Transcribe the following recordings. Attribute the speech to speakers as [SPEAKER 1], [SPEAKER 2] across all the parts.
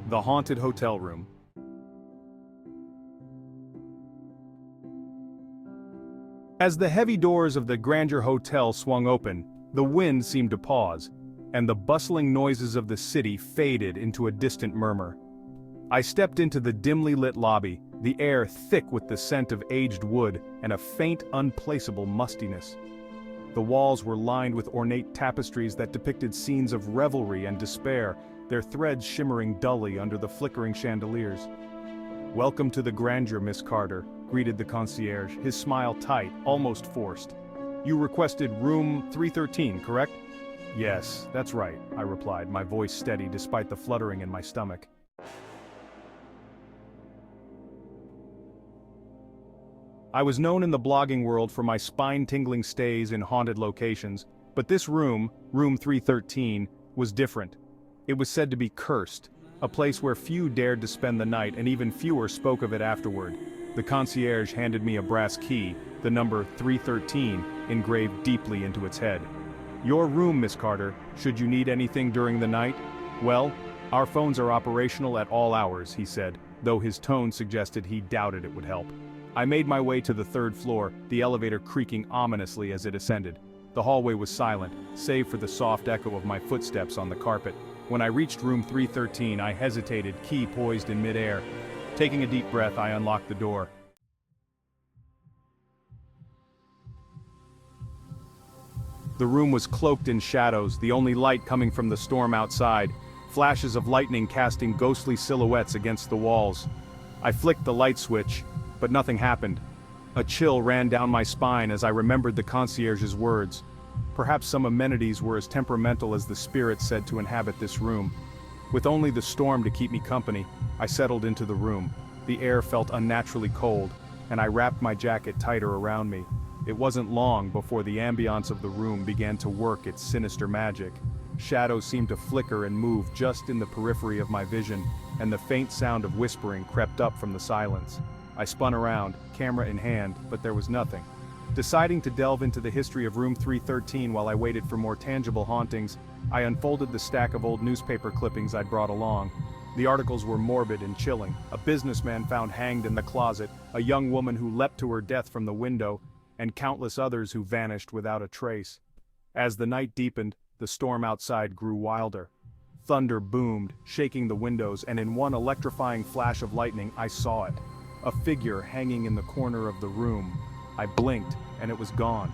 [SPEAKER 1] The haunted hotel room. As the heavy doors of the Grandeur Hotel swung open, the wind seemed to pause, and the bustling noises of the city faded into a distant murmur. I stepped into the dimly lit lobby, the air thick with the scent of aged wood and a faint, unplaceable mustiness. The walls were lined with ornate tapestries that depicted scenes of revelry and despair, their threads shimmering dully under the flickering chandeliers. "Welcome to the Grandeur, Miss Carter," greeted the concierge, his smile tight, almost forced. "You requested room 313, correct?" "Yes, that's right," I replied, my voice steady despite the fluttering in my stomach. I was known in the blogging world for my spine-tingling stays in haunted locations, but this room, room 313, was different. It was said to be cursed, a place where few dared to spend the night and even fewer spoke of it afterward. The concierge handed me a brass key, the number 313 engraved deeply into its head. "Your room, Miss Carter, should you need anything during the night? Well, our phones are operational at all hours," he said, though his tone suggested he doubted it would help. I made my way to the third floor, the elevator creaking ominously as it ascended. The hallway was silent, save for the soft echo of my footsteps on the carpet. When I reached room 313, I hesitated, key poised in midair. Taking a deep breath, I unlocked the door. The room was cloaked in shadows, the only light coming from the storm outside, flashes of lightning casting ghostly silhouettes against the walls. I flicked the light switch, but nothing happened. A chill ran down my spine as I remembered the concierge's words. Perhaps some amenities were as temperamental as the spirits said to inhabit this room. With only the storm to keep me company, I settled into the room. The air felt unnaturally cold, and I wrapped my jacket tighter around me. It wasn't long before the ambiance of the room began to work its sinister magic. Shadows seemed to flicker and move just in the periphery of my vision, and the faint sound of whispering crept up from the silence. I spun around, camera in hand, but there was nothing. Deciding to delve into the history of room 313 while I waited for more tangible hauntings, I unfolded the stack of old newspaper clippings I'd brought along. The articles were morbid and chilling. A businessman found hanged in the closet, a young woman who leapt to her death from the window, and countless others who vanished without a trace. As the night deepened, the storm outside grew wilder. Thunder boomed, shaking the windows, and in one electrifying flash of lightning, I saw it. A figure hanging in the corner of the room. I blinked, and it was gone.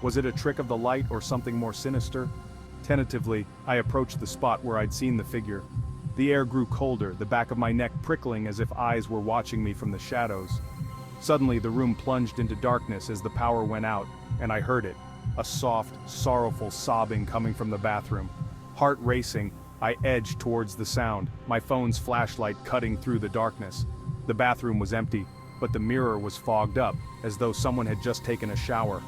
[SPEAKER 1] Was it a trick of the light or something more sinister? Tentatively, I approached the spot where I'd seen the figure. The air grew colder, the back of my neck prickling as if eyes were watching me from the shadows. Suddenly, the room plunged into darkness as the power went out, and I heard it. A soft, sorrowful sobbing coming from the bathroom. Heart racing, I edged towards the sound, my phone's flashlight cutting through the darkness. The bathroom was empty, but the mirror was fogged up, as though someone had just taken a shower.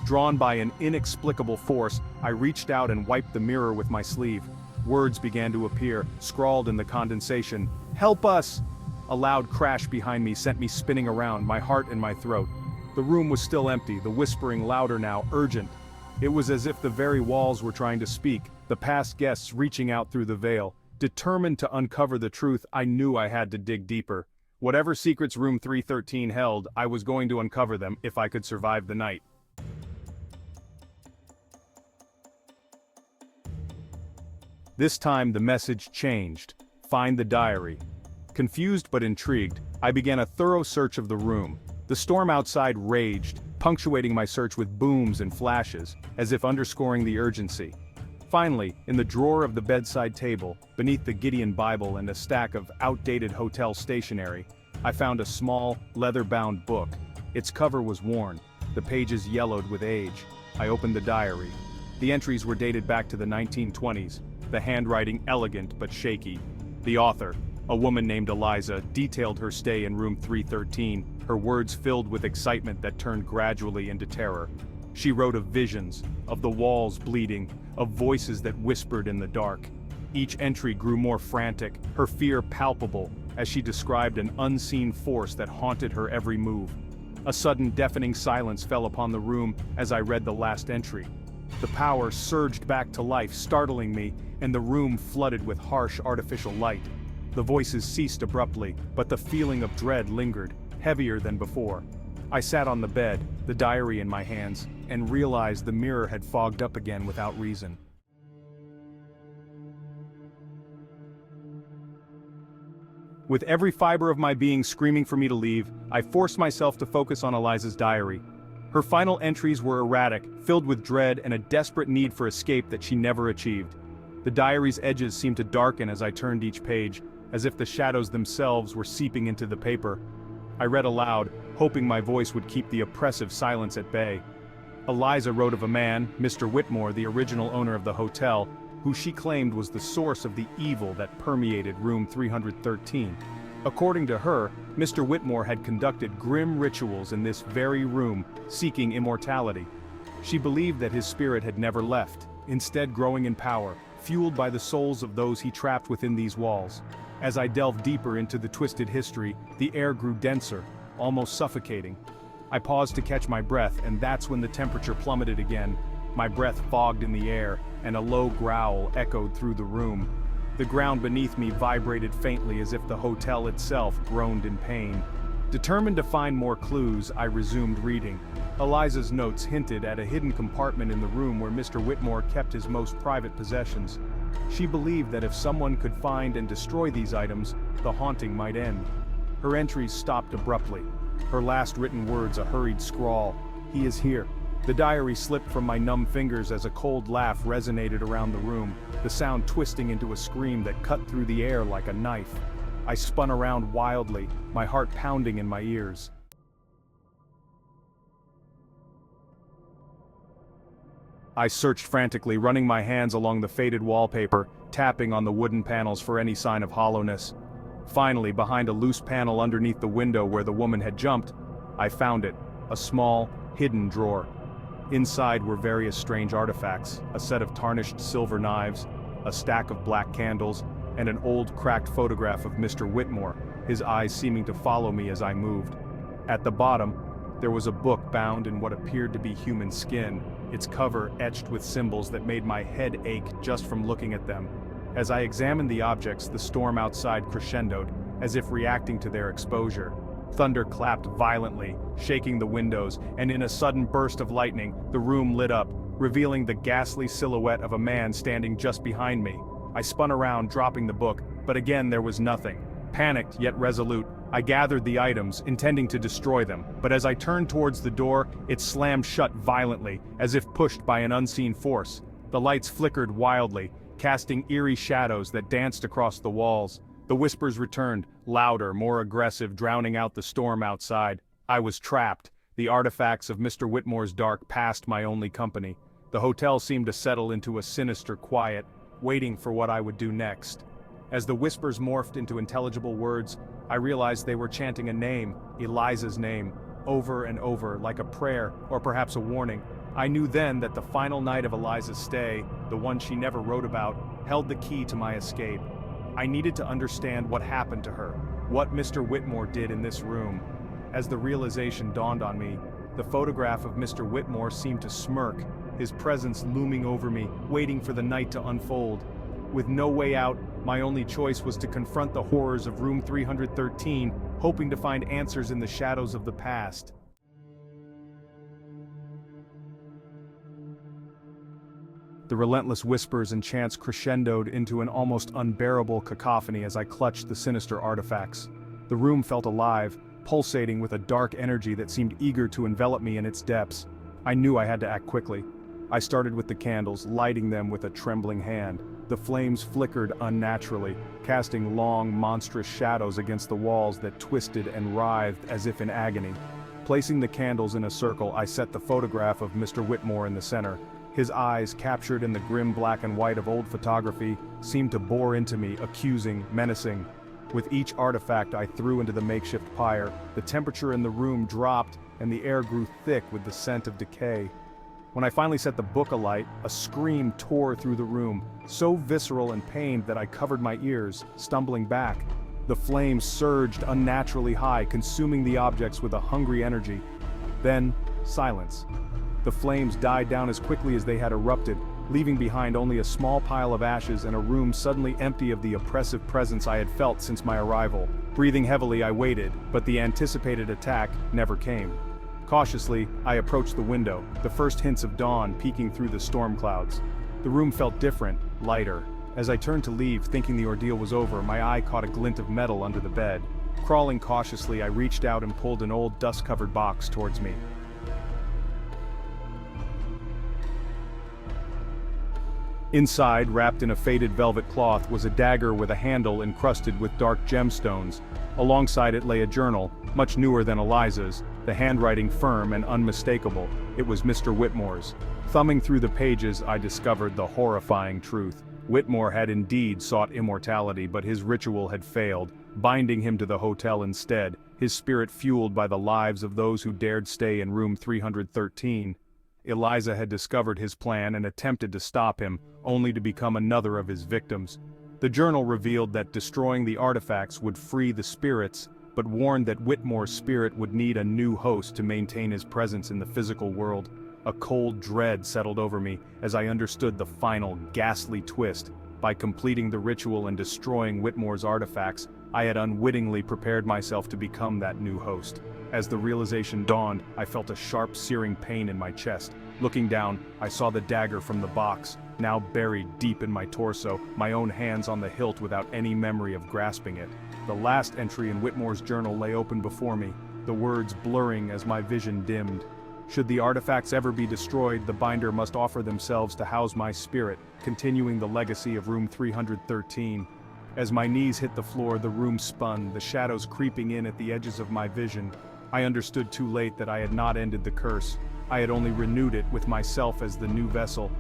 [SPEAKER 1] Drawn by an inexplicable force, I reached out and wiped the mirror with my sleeve. Words began to appear, scrawled in the condensation. "Help us!" A loud crash behind me sent me spinning around, my heart in my throat. The room was still empty, the whispering louder now, urgent. It was as if the very walls were trying to speak, the past guests reaching out through the veil. Determined to uncover the truth, I knew I had to dig deeper. Whatever secrets room 313 held, I was going to uncover them if I could survive the night. This time the message changed. Find the diary. Confused but intrigued, I began a thorough search of the room. The storm outside raged, punctuating my search with booms and flashes, as if underscoring the urgency. Finally, in the drawer of the bedside table, beneath the Gideon Bible and a stack of outdated hotel stationery, I found a small, leather-bound book. Its cover was worn, the pages yellowed with age. I opened the diary. The entries were dated back to the 1920s, the handwriting elegant but shaky. The author, a woman named Eliza, detailed her stay in room 313, her words filled with excitement that turned gradually into terror. She wrote of visions, of the walls bleeding, of voices that whispered in the dark. Each entry grew more frantic, her fear palpable, as she described an unseen force that haunted her every move. A sudden deafening silence fell upon the room as I read the last entry. The power surged back to life, startling me, and the room flooded with harsh artificial light. The voices ceased abruptly, but the feeling of dread lingered, heavier than before. I sat on the bed, the diary in my hands, and realized the mirror had fogged up again without reason. With every fiber of my being screaming for me to leave, I forced myself to focus on Eliza's diary. Her final entries were erratic, filled with dread and a desperate need for escape that she never achieved. The diary's edges seemed to darken as I turned each page, as if the shadows themselves were seeping into the paper. I read aloud, hoping my voice would keep the oppressive silence at bay. Eliza wrote of a man, Mr. Whitmore, the original owner of the hotel, who she claimed was the source of the evil that permeated room 313. According to her, Mr. Whitmore had conducted grim rituals in this very room, seeking immortality. She believed that his spirit had never left, instead growing in power, fueled by the souls of those he trapped within these walls. As I delved deeper into the twisted history, the air grew denser, almost suffocating. I paused to catch my breath, and that's when the temperature plummeted again. My breath fogged in the air, and a low growl echoed through the room. The ground beneath me vibrated faintly as if the hotel itself groaned in pain. Determined to find more clues, I resumed reading. Eliza's notes hinted at a hidden compartment in the room where Mr. Whitmore kept his most private possessions. She believed that if someone could find and destroy these items, the haunting might end. Her entries stopped abruptly. Her last written words a hurried scrawl. "He is here." The diary slipped from my numb fingers as a cold laugh resonated around the room, the sound twisting into a scream that cut through the air like a knife. I spun around wildly, my heart pounding in my ears. I searched frantically, running my hands along the faded wallpaper, tapping on the wooden panels for any sign of hollowness. Finally, behind a loose panel underneath the window where the woman had jumped, I found it, a small, hidden drawer. Inside were various strange artifacts, a set of tarnished silver knives, a stack of black candles, and an old cracked photograph of Mr. Whitmore, his eyes seeming to follow me as I moved. At the bottom, there was a book bound in what appeared to be human skin, its cover etched with symbols that made my head ache just from looking at them. As I examined the objects, the storm outside crescendoed, as if reacting to their exposure. Thunder clapped violently, shaking the windows, and in a sudden burst of lightning, the room lit up, revealing the ghastly silhouette of a man standing just behind me. I spun around, dropping the book, but again there was nothing. Panicked yet resolute, I gathered the items, intending to destroy them, but as I turned towards the door, it slammed shut violently, as if pushed by an unseen force. The lights flickered wildly, casting eerie shadows that danced across the walls. The whispers returned, louder, more aggressive, drowning out the storm outside. I was trapped. The artifacts of Mr. Whitmore's dark past my only company. The hotel seemed to settle into a sinister quiet, waiting for what I would do next. As the whispers morphed into intelligible words, I realized they were chanting a name, Eliza's name, over and over, like a prayer, or perhaps a warning. I knew then that the final night of Eliza's stay, the one she never wrote about, held the key to my escape. I needed to understand what happened to her, what Mr. Whitmore did in this room. As the realization dawned on me, the photograph of Mr. Whitmore seemed to smirk, his presence looming over me, waiting for the night to unfold. With no way out, my only choice was to confront the horrors of room 313, hoping to find answers in the shadows of the past. The relentless whispers and chants crescendoed into an almost unbearable cacophony as I clutched the sinister artifacts. The room felt alive, pulsating with a dark energy that seemed eager to envelop me in its depths. I knew I had to act quickly. I started with the candles, lighting them with a trembling hand. The flames flickered unnaturally, casting long, monstrous shadows against the walls that twisted and writhed as if in agony. Placing the candles in a circle, I set the photograph of Mr. Whitmore in the center. His eyes, captured in the grim black and white of old photography, seemed to bore into me, accusing, menacing. With each artifact I threw into the makeshift pyre, the temperature in the room dropped and the air grew thick with the scent of decay. When I finally set the book alight, a scream tore through the room, so visceral and pained that I covered my ears, stumbling back. The flames surged unnaturally high, consuming the objects with a hungry energy. Then, silence. The flames died down as quickly as they had erupted, leaving behind only a small pile of ashes and a room suddenly empty of the oppressive presence I had felt since my arrival. Breathing heavily, I waited, but the anticipated attack never came. Cautiously, I approached the window, the first hints of dawn peeking through the storm clouds. The room felt different, lighter. As I turned to leave, thinking the ordeal was over, my eye caught a glint of metal under the bed. Crawling cautiously, I reached out and pulled an old dust-covered box towards me. Inside, wrapped in a faded velvet cloth, was a dagger with a handle encrusted with dark gemstones. Alongside it lay a journal, much newer than Eliza's, the handwriting firm and unmistakable. It was Mr. Whitmore's. Thumbing through the pages, I discovered the horrifying truth. Whitmore had indeed sought immortality, but his ritual had failed, binding him to the hotel instead, his spirit fueled by the lives of those who dared stay in room 313. Eliza had discovered his plan and attempted to stop him, only to become another of his victims. The journal revealed that destroying the artifacts would free the spirits, but warned that Whitmore's spirit would need a new host to maintain his presence in the physical world. A cold dread settled over me as I understood the final, ghastly twist. By completing the ritual and destroying Whitmore's artifacts, I had unwittingly prepared myself to become that new host. As the realization dawned, I felt a sharp, searing pain in my chest. Looking down, I saw the dagger from the box, now buried deep in my torso, my own hands on the hilt without any memory of grasping it. The last entry in Whitmore's journal lay open before me, the words blurring as my vision dimmed. Should the artifacts ever be destroyed, the binder must offer themselves to house my spirit, continuing the legacy of room 313. As my knees hit the floor, the room spun, the shadows creeping in at the edges of my vision. I understood too late that I had not ended the curse. I had only renewed it, with myself as the new vessel.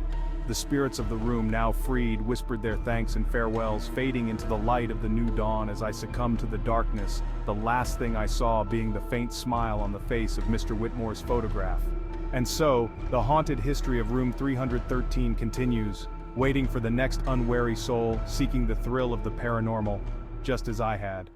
[SPEAKER 1] The spirits of the room, now freed, whispered their thanks and farewells, fading into the light of the new dawn as I succumbed to the darkness, the last thing I saw being the faint smile on the face of Mr. Whitmore's photograph. And so, the haunted history of room 313 continues, waiting for the next unwary soul, seeking the thrill of the paranormal, just as I had.